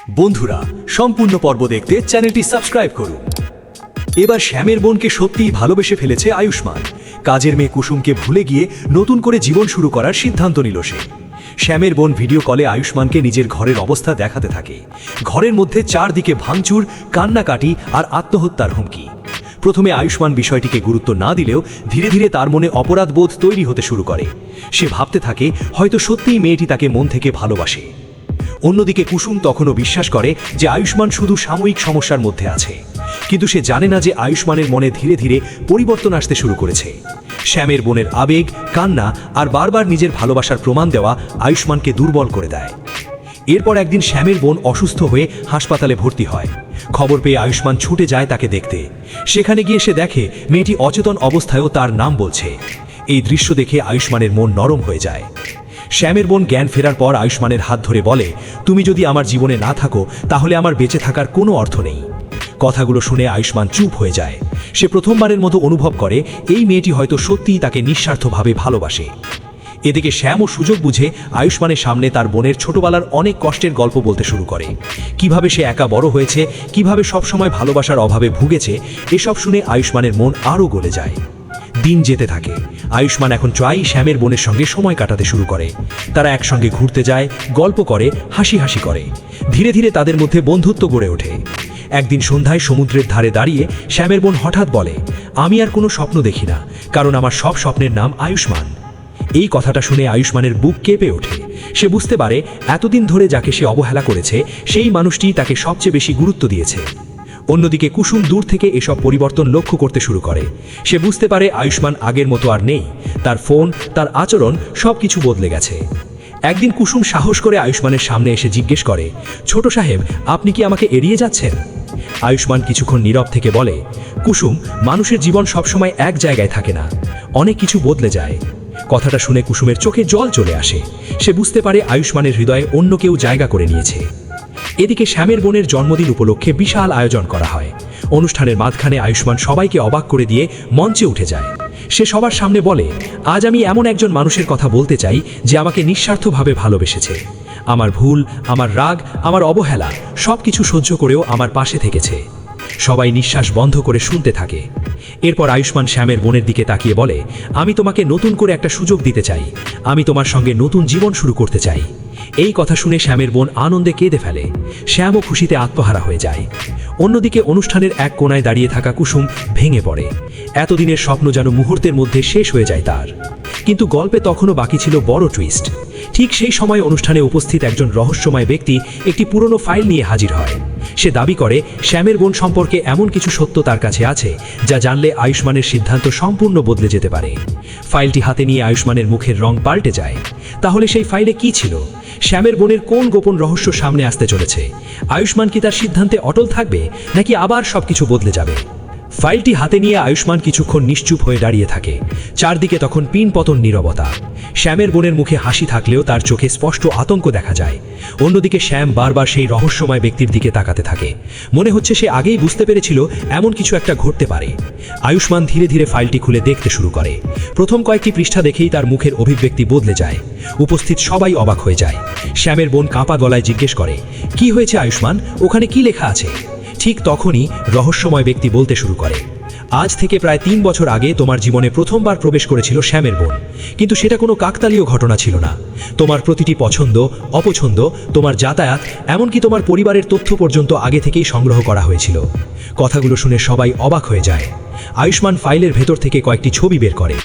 বন্ধুরা সম্পূর্ণ পর্ব দেখতে চ্যানেলটি সাবস্ক্রাইব করুন। এবার শ্যামের বোনকে সত্যিই ভালোবেসে ফেলেছে আয়ুষ্মান। কাজের মেয়ে কুসুমকে ভুলে গিয়ে নতুন করে জীবন শুরু করার সিদ্ধান্ত নিল সে। শ্যামের বোন ভিডিও কলে আয়ুষ্মানকে নিজের ঘরের অবস্থা দেখাতে থাকে। ঘরের মধ্যে চারদিকে ভাঙচুর, কান্নাকাটি আর আত্মহত্যার হুমকি। প্রথমে আয়ুষ্মান বিষয়টিকে গুরুত্ব না দিলেও ধীরে ধীরে তার মনে অপরাধবোধ তৈরি হতে শুরু করে। সে ভাবতে থাকে হয়তো সত্যিই মেয়েটি তাকে মন থেকে ভালোবাসে। অন্যদিকে কুসুম তখনও বিশ্বাস করে যে আয়ুষ্মান শুধু সাময়িক সমস্যার মধ্যে আছে, কিন্তু সে জানে না যে আয়ুষ্মানের মনে ধীরে ধীরে পরিবর্তন আসতে শুরু করেছে। শ্যামের বোনের আবেগ, কান্না আর বারবার নিজের ভালোবাসার প্রমাণ দেওয়া আয়ুষ্মানকে দুর্বল করে দেয়। এরপর একদিন শ্যামের বোন অসুস্থ হয়ে হাসপাতালে ভর্তি হয়। খবর পেয়ে আয়ুষ্মান ছুটে যায় তাকে দেখতে। সেখানে গিয়ে সে দেখে মেয়েটি অচেতন অবস্থায়ও তার নাম বলছে। এই দৃশ্য দেখে আয়ুষ্মানের মন নরম হয়ে যায়। শ্যামের বোন জ্ঞান ফেরার পর আয়ুষ্মানের হাত ধরে বলে, তুমি যদি আমার জীবনে না থাকো তাহলে আমার বেঁচে থাকার কোনো অর্থ নেই। কথাগুলো শুনে আয়ুষ্মান চুপ হয়ে যায়। সে প্রথমবারের মতো অনুভব করে এই মেয়েটি হয়তো সত্যিই তাকে নিঃস্বার্থভাবে ভালোবাসে। এদিকে শ্যামও সুযোগ বুঝে আয়ুষ্মানের সামনে তার বোনের ছোটবেলার অনেক কষ্টের গল্প বলতে শুরু করে। কিভাবে সে একা বড় হয়েছে, কিভাবে সবসময় ভালোবাসার অভাবে ভুগেছে, এসব শুনে আয়ুষ্মানের মন আরও গলে যায়। দিন যেতে থাকে। আয়ুষ্মান এখন প্রায়ই শ্যামের বোনের সঙ্গে সময় কাটাতে শুরু করে। তারা একসঙ্গে ঘুরতে যায়, গল্প করে, হাসি হাসি করে। ধীরে ধীরে তাদের মধ্যে বন্ধুত্ব গড়ে ওঠে। একদিন সন্ধ্যায় সমুদ্রের ধারে দাঁড়িয়ে শ্যামের বোন হঠাৎ বলে, আমি আর কোনো স্বপ্ন দেখি না, কারণ আমার সব স্বপ্নের নাম আয়ুষ্মান। এই কথাটা শুনে আয়ুষ্মানের বুক কেঁপে ওঠে। সে বুঝতে পারে এতদিন ধরে যাকে সে অবহেলা করেছে সেই মানুষটি তাকে সবচেয়ে বেশি গুরুত্ব দিয়েছে। অন্যদিকে কুসুম দূর থেকে এসব পরিবর্তন লক্ষ্য করতে শুরু করে। সে বুঝতে পারে আয়ুষ্মান আগের মতো আর নেই। তার ফোন, তার আচরণ সবকিছু বদলে গেছে। একদিন কুসুম সাহস করে আয়ুষ্মানের সামনে এসে জিজ্ঞেস করে, ছোট সাহেব, আপনি কি আমাকে এড়িয়ে যাচ্ছেন? আয়ুষ্মান কিছুক্ষণ নীরব থেকে বলে, কুসুম, মানুষের জীবন সবসময় এক জায়গায় থাকে না, অনেক কিছু বদলে যায়। কথাটা শুনে কুসুমের চোখে জল চলে আসে। সে বুঝতে পারে আয়ুষ্মানের হৃদয়ে অন্য কেউ জায়গা করে নিয়েছে। এদিকে শ্যামের বোনের জন্মদিন উপলক্ষে বিশাল আয়োজন করা হয়। অনুষ্ঠানের মাঝখানে আয়ুষ্মান সবাইকে অবাক করে দিয়ে মঞ্চে উঠে যায়। সে সবার সামনে বলে, আজ আমি এমন একজন মানুষের কথা বলতে চাই যে আমাকে নিঃস্বার্থভাবে ভালোবেসেছে। আমার ভুল, আমার রাগ, আমার অবহেলা সব কিছু সহ্য করেও আমার পাশে থেকেছে। সবাই নিঃশ্বাস বন্ধ করে শুনতে থাকে। এরপর আয়ুষ্মান শ্যামের বোনের দিকে তাকিয়ে বলে, আমি তোমাকে নতুন করে একটা সুযোগ দিতে চাই। আমি তোমার সঙ্গে নতুন জীবন শুরু করতে চাই। এই কথা শুনে শ্যামের বোন আনন্দে কেঁদে ফেলে। শ্যামও খুশিতে আত্মহারা হয়ে যায়। অন্যদিকে অনুষ্ঠানের এক কোণায় দাঁড়িয়ে থাকা কুসুম ভেঙে পড়ে। এতদিনের স্বপ্ন যেন মুহূর্তের মধ্যে শেষ হয়ে যায় তার। কিন্তু গল্পে তখনও বাকি ছিল বড় টুইস্ট। ঠিক সেই সময় অনুষ্ঠানে উপস্থিত একজন রহস্যময় ব্যক্তি একটি পুরনো ফাইল নিয়ে হাজির হয়। সে দাবি করে শ্যামের বোন সম্পর্কে এমন কিছু সত্য তার কাছে আছে যা জানলে আয়ুষ্মানের সিদ্ধান্ত সম্পূর্ণ বদলে যেতে পারে। ফাইলটি হাতে নিয়ে আয়ুষ্মানের মুখের রং পাল্টে যায়। তাহলে সেই ফাইলে কি ছিল? শ্যামের বোনের কোন গোপন রহস্য সামনে আসতে চলেছে? আয়ুষ্মান কি তার সিদ্ধান্তে অটল থাকবে, নাকি আবার সবকিছু বদলে যাবে? ফাইলটি হাতে নিয়ে আয়ুষ্মান কিছুক্ষণ নিশ্চুপ হয়ে দাঁড়িয়ে থাকে। চারদিকে তখন পিনপতন নীরবতা। শ্যামের বোনের মুখে হাসি থাকলেও তার চোখে স্পষ্ট আতঙ্ক দেখা যায়। অন্যদিকে শ্যাম বারবার সেই রহস্যময় ব্যক্তির দিকে তাকাতে থাকে। মনে হচ্ছে সে আগেই বুঝতে পেরেছিল এমন কিছু একটা ঘটতে পারে। আয়ুষ্মান ধীরে ধীরে ফাইলটি খুলে দেখতে শুরু করে। প্রথম কয়েকটি পৃষ্ঠা দেখেই তার মুখের অভিব্যক্তি বদলে যায়। উপস্থিত সবাই অবাক হয়ে যায়। শ্যামের বোন কাঁপা গলায় জিজ্ঞেস করে, কি হয়েছে আয়ুষ্মান, ওখানে কি লেখা আছে? ঠিক তখনই রহস্যময় ব্যক্তি বলতে শুরু করে, আজ থেকে প্রায় 3 বছর আগে তোমার জীবনে প্রথমবার প্রবেশ করেছিল শ্যামের বোন। কিন্তু সেটা কোনো কাকতালীয় ঘটনা ছিল না। তোমার প্রতিটি পছন্দ, অপছন্দ, তোমার যাতায়াত, এমনকি তোমার পরিবারের তথ্য পর্যন্ত আগে থেকেই সংগ্রহ করা হয়েছিল। কথাগুলো শুনে সবাই অবাক হয়ে যায়। আয়ুষ্মান ফাইলের ভেতর থেকে কয়েকটি ছবি বের করে।